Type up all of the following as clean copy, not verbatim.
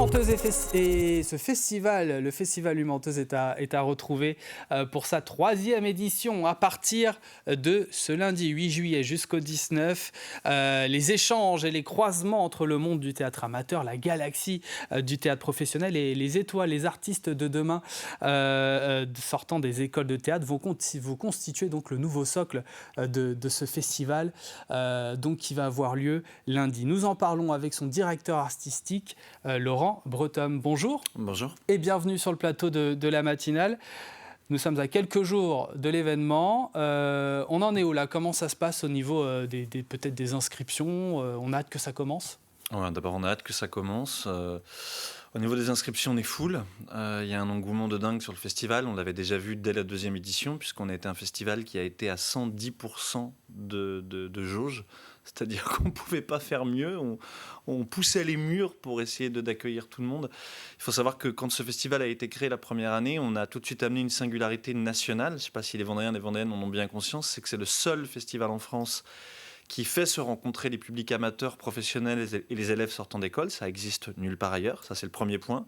Menteuse et ce festival, le Festival du Menteuse est à retrouver pour sa 3e édition à partir de ce lundi 8 juillet jusqu'au 19. Les échanges et les croisements entre le monde du théâtre amateur, la galaxie du théâtre professionnel et les étoiles, les artistes de demain sortant des écoles de théâtre vont constituer donc le nouveau socle de ce festival donc qui va avoir lieu lundi. Nous en parlons avec son directeur artistique, Laurent Bretom. Bonjour. Bonjour. Et bienvenue sur le plateau de la matinale. Nous sommes à quelques jours de l'événement. On en est où là? Comment ça se passe au niveau peut-être des inscriptions? On a hâte que ça commence? Ouais, d'abord, on a hâte que ça commence. Au niveau des inscriptions, on est full. Il y a un engouement de dingue sur le festival. On l'avait déjà vu dès la 2e édition, puisqu'on a été un festival qui a été à 110% de jauge. C'est-à-dire qu'on ne pouvait pas faire mieux. On poussait les murs pour essayer d'accueillir tout le monde. Il faut savoir que quand ce festival a été créé la première année, on a tout de suite amené une singularité nationale. Je ne sais pas si les Vendéens et les Vendéennes en ont bien conscience. C'est que c'est le seul festival en France qui fait se rencontrer les publics amateurs, professionnels et les élèves sortant d'école. Ça existe nulle part ailleurs, ça c'est le premier point.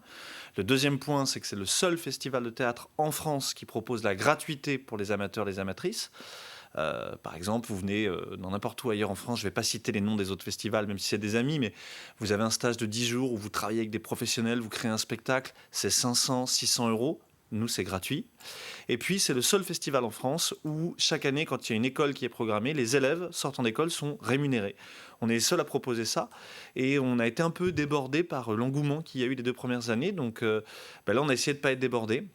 Le deuxième point, c'est que c'est le seul festival de théâtre en France qui propose la gratuité pour les amateurs et les amatrices. Par exemple, vous venez dans n'importe où ailleurs en France, je ne vais pas citer les noms des autres festivals, même si c'est des amis, mais vous avez un stage de 10 jours où vous travaillez avec des professionnels, vous créez un spectacle, c'est 500, 600 euros. Nous, c'est gratuit. Et puis, c'est le seul festival en France où, chaque année, quand il y a une école qui est programmée, les élèves sortant d'école sont rémunérés. On est les seuls à proposer ça. Et on a été un peu débordé par l'engouement qu'il y a eu les 2 premières années. Donc là, on a essayé de ne pas être débordé.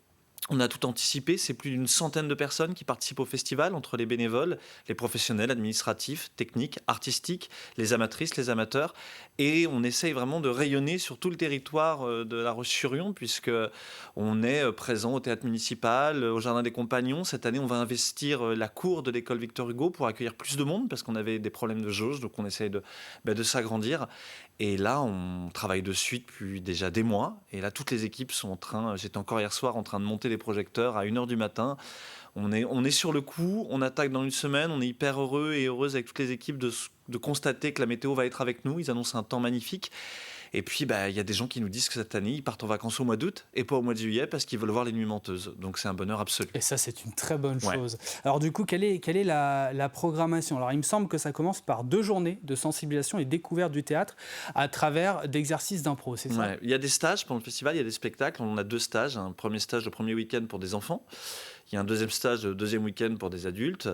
On a tout anticipé, c'est plus d'une centaine de personnes qui participent au festival, entre les bénévoles, les professionnels, administratifs, techniques, artistiques, les amatrices, les amateurs. Et on essaye vraiment de rayonner sur tout le territoire de La Roche-sur-Yon, puisqu'on est présent au théâtre municipal, au Jardin des Compagnons. Cette année, on va investir la cour de l'école Victor Hugo pour accueillir plus de monde, parce qu'on avait des problèmes de jauge, donc on essaye de s'agrandir. Et là, on travaille dessus depuis déjà des mois. Et là, toutes les équipes sont en train... J'étais encore hier soir en train de monter les projecteurs à 1h du matin. On est sur le coup, on attaque dans une semaine. On est hyper heureux et heureuse avec toutes les équipes de constater que la météo va être avec nous. Ils annoncent un temps magnifique. Et puis, il y a des gens qui nous disent que cette année, ils partent en vacances au mois d'août et pas au mois de juillet parce qu'ils veulent voir les Nuits Menteuses. Donc, c'est un bonheur absolu. Et ça, c'est une très bonne Ouais. chose. Alors du coup, quelle est la programmation? Alors il me semble que ça commence par 2 journées de sensibilisation et découverte du théâtre à travers d'exercices d'impro, c'est ça? Ouais. Il y a des stages pendant le festival, il y a des spectacles. On a 2 stages. Un premier stage le premier week-end pour des enfants. Il y a un deuxième stage le deuxième week-end pour des adultes.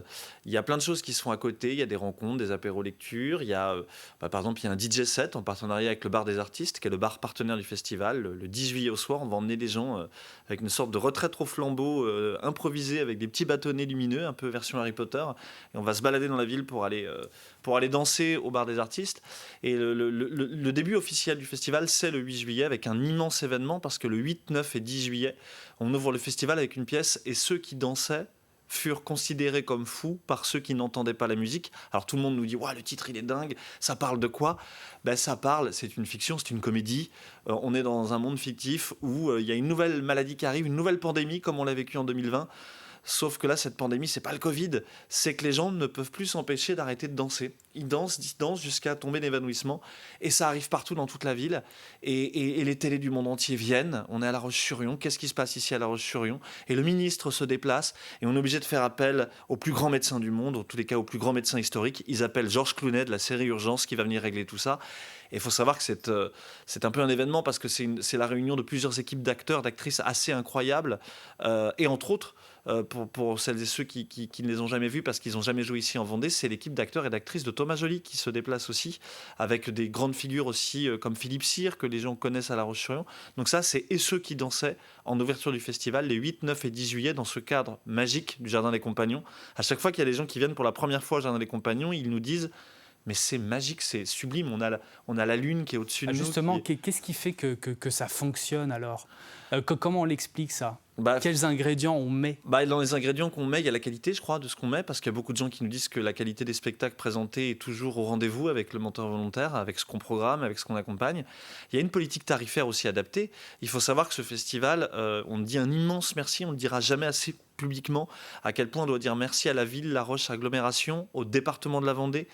Il y a plein de choses qui se font à côté. Il y a des rencontres, des apéros lectures. Il y a, par exemple, il y a un DJ set en partenariat avec le Bar des Artistes, qui est le bar partenaire du festival. Le 10 juillet au soir, on va emmener les gens avec une sorte de retraite au flambeau improvisée avec des petits bâtonnets lumineux, un peu version Harry Potter. Et on va se balader dans la ville pour aller danser au Bar des Artistes. Et le début officiel du festival, c'est le 8 juillet avec un immense événement parce que le 8, 9 et 10 juillet, on ouvre le festival avec une pièce et ceux qui dansaient furent considérés comme fous par ceux qui n'entendaient pas la musique. Alors tout le monde nous dit « le titre il est dingue, ça parle de quoi ?» Ça parle, c'est une fiction, c'est une comédie. On est dans un monde fictif où il y a une nouvelle maladie qui arrive, une nouvelle pandémie comme on l'a vécu en 2020. Sauf que là, cette pandémie, c'est pas le Covid, c'est que les gens ne peuvent plus s'empêcher d'arrêter de danser. Ils dansent jusqu'à tomber d'évanouissement. Et ça arrive partout dans toute la ville. Et les télés du monde entier viennent. On est à La Roche-sur-Yon. Qu'est-ce qui se passe ici à La Roche-sur-Yon? Et le ministre se déplace. Et on est obligé de faire appel au plus grand médecin du monde, en tous les cas au plus grand médecin historique. Ils appellent Georges Clooney de la série Urgence qui va venir régler tout ça. Et il faut savoir que c'est un peu un événement parce que c'est la réunion de plusieurs équipes d'acteurs, d'actrices assez incroyables. Et entre autres, pour celles et ceux qui ne les ont jamais vus parce qu'ils n'ont jamais joué ici en Vendée, c'est l'équipe d'acteurs et d'actrices de Thomas Joly qui se déplace aussi, avec des grandes figures aussi comme Philippe Cyr, que les gens connaissent à La Roche-sur-Yon. Donc ça, c'est et ceux qui dansaient en ouverture du festival les 8, 9 et 10 juillet dans ce cadre magique du Jardin des Compagnons. À chaque fois qu'il y a des gens qui viennent pour la première fois au Jardin des Compagnons, ils nous disent mais c'est magique, c'est sublime, on a la lune qui est au-dessus de nous. Justement, qu'est-ce qui fait que ça fonctionne alors? Comment on l'explique ça? Bah, Quels ingrédients on met? Dans les ingrédients qu'on met, il y a la qualité, je crois, de ce qu'on met, parce qu'il y a beaucoup de gens qui nous disent que la qualité des spectacles présentés est toujours au rendez-vous avec le menteur volontaire, avec ce qu'on programme, avec ce qu'on accompagne. Il y a une politique tarifaire aussi adaptée. Il faut savoir que ce festival, on dit un immense merci, on ne dira jamais assez publiquement à quel point on doit dire merci à la ville, La Roche Agglomération, au département de la Vendée,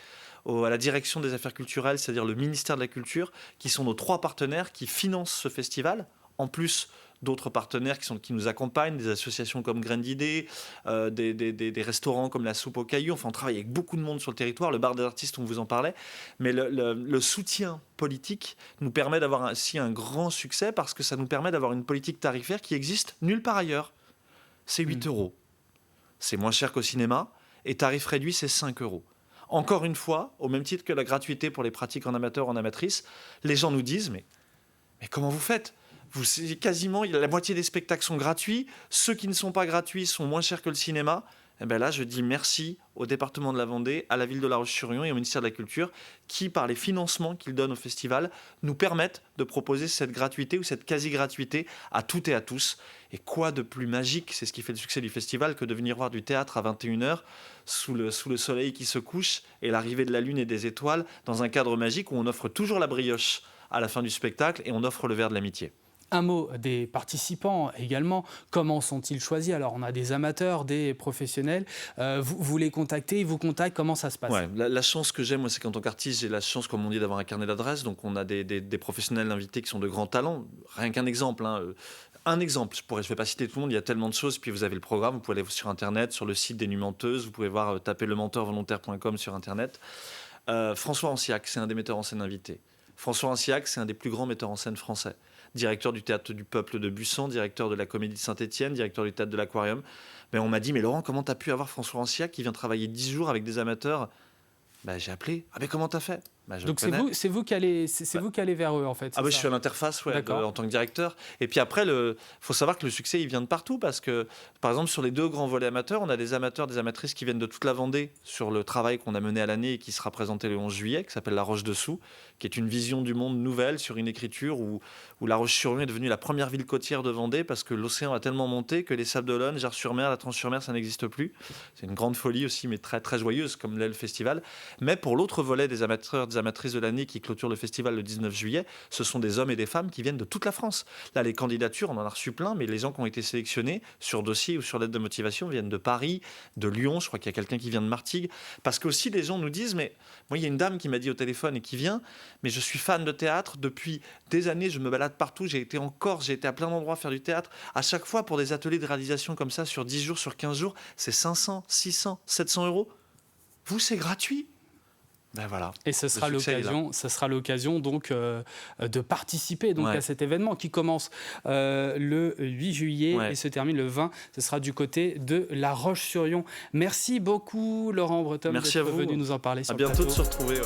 à la direction des affaires culturelles, c'est-à-dire le ministère de la Culture, qui sont nos 3 partenaires qui financent ce festival, en plus d'autres partenaires qui nous accompagnent, des associations comme Graines d'Idées, des restaurants comme la Soupe aux Cailloux. Enfin, on travaille avec beaucoup de monde sur le territoire, le bar des artistes, on vous en parlait. Mais le soutien politique nous permet d'avoir ainsi un grand succès parce que ça nous permet d'avoir une politique tarifaire qui existe nulle part ailleurs. C'est 8 euros. C'est moins cher qu'au cinéma. Et tarif réduit, c'est 5 euros. Encore une fois, au même titre que la gratuité pour les pratiques en amateur ou en amatrice, les gens nous disent mais comment vous faites ? Quasiment, la moitié des spectacles sont gratuits. Ceux qui ne sont pas gratuits sont moins chers que le cinéma. Et bien là, je dis merci au département de la Vendée, à la ville de La Roche-sur-Yon et au ministère de la Culture qui, par les financements qu'ils donnent au festival, nous permettent de proposer cette gratuité ou cette quasi-gratuité à toutes et à tous. Et quoi de plus magique, c'est ce qui fait le succès du festival, que de venir voir du théâtre à 21h sous le soleil qui se couche et l'arrivée de la lune et des étoiles dans un cadre magique où on offre toujours la brioche à la fin du spectacle et on offre le verre de l'amitié. Un mot des participants également. Comment sont-ils choisis? Alors, on a des amateurs, des professionnels. Vous les contactez, ils vous contactent. Comment ça se passe? Ouais, la chance que j'ai, moi, c'est qu'en tant qu'artiste, j'ai la chance, comme on dit, d'avoir un carnet d'adresses. Donc, on a des professionnels invités qui sont de grands talents. Rien qu'un exemple. Un exemple, je ne vais pas citer tout le monde, il y a tellement de choses. Puis vous avez le programme, vous pouvez aller sur Internet, sur le site des Nuits Menteuses. Vous pouvez voir, taper lementeurvolontaire.com sur Internet. François Anciac, c'est un des metteurs en scène invités. François Anciac, c'est un des plus grands metteurs en scène français. Directeur du Théâtre du Peuple de Bussan, directeur de la Comédie de Saint-Étienne, directeur du Théâtre de l'Aquarium. Mais on m'a dit, mais Laurent, comment tu as pu avoir François Anciac qui vient travailler 10 jours avec des amateurs? J'ai appelé. Ah, mais comment tu as fait? Donc c'est vous qui allez vers eux, en fait. Je suis à l'interface en tant que directeur. Et puis après, faut savoir que le succès, il vient de partout parce que, par exemple, sur les 2 grands volets amateurs, on a des amateurs, des amatrices qui viennent de toute la Vendée sur le travail qu'on a mené à l'année et qui sera présenté le 11 juillet, qui s'appelle La Roche-Dessous, qui est une vision du monde nouvelle sur une écriture où La Roche-sur-Yon est devenue la première ville côtière de Vendée parce que l'océan a tellement monté que les Sables-d'Olonne, Gers-sur-Mer, la Tranche-sur-Mer, ça n'existe plus. C'est une grande folie aussi, mais très, très joyeuse, comme l'est le festival. Mais pour l'autre volet des amateurs, des amatrices de l'année qui clôture le festival le 19 juillet, ce sont des hommes et des femmes qui viennent de toute la France. Là, les candidatures, on en a reçu plein, mais les gens qui ont été sélectionnés sur dossier ou sur lettre de motivation viennent de Paris, de Lyon, je crois qu'il y a quelqu'un qui vient de Martigues. Parce qu'aussi, les gens nous disent, mais moi, il y a une dame qui m'a dit au téléphone et qui vient, mais je suis fan de théâtre depuis des années, je me balade partout, j'ai été en Corse, j'ai été à plein d'endroits faire du théâtre. À chaque fois, pour des ateliers de réalisation comme ça, sur 10 jours, sur 15 jours, c'est 500, 600, 700 euros. Vous, c'est gratuit. Voilà. Et ce sera l'occasion donc de participer donc à cet événement qui commence le 8 juillet et se termine le 20. Ce sera du côté de La Roche-sur-Yon. Merci beaucoup Laurent Breton d'être venu nous en parler. À bientôt de se retrouver.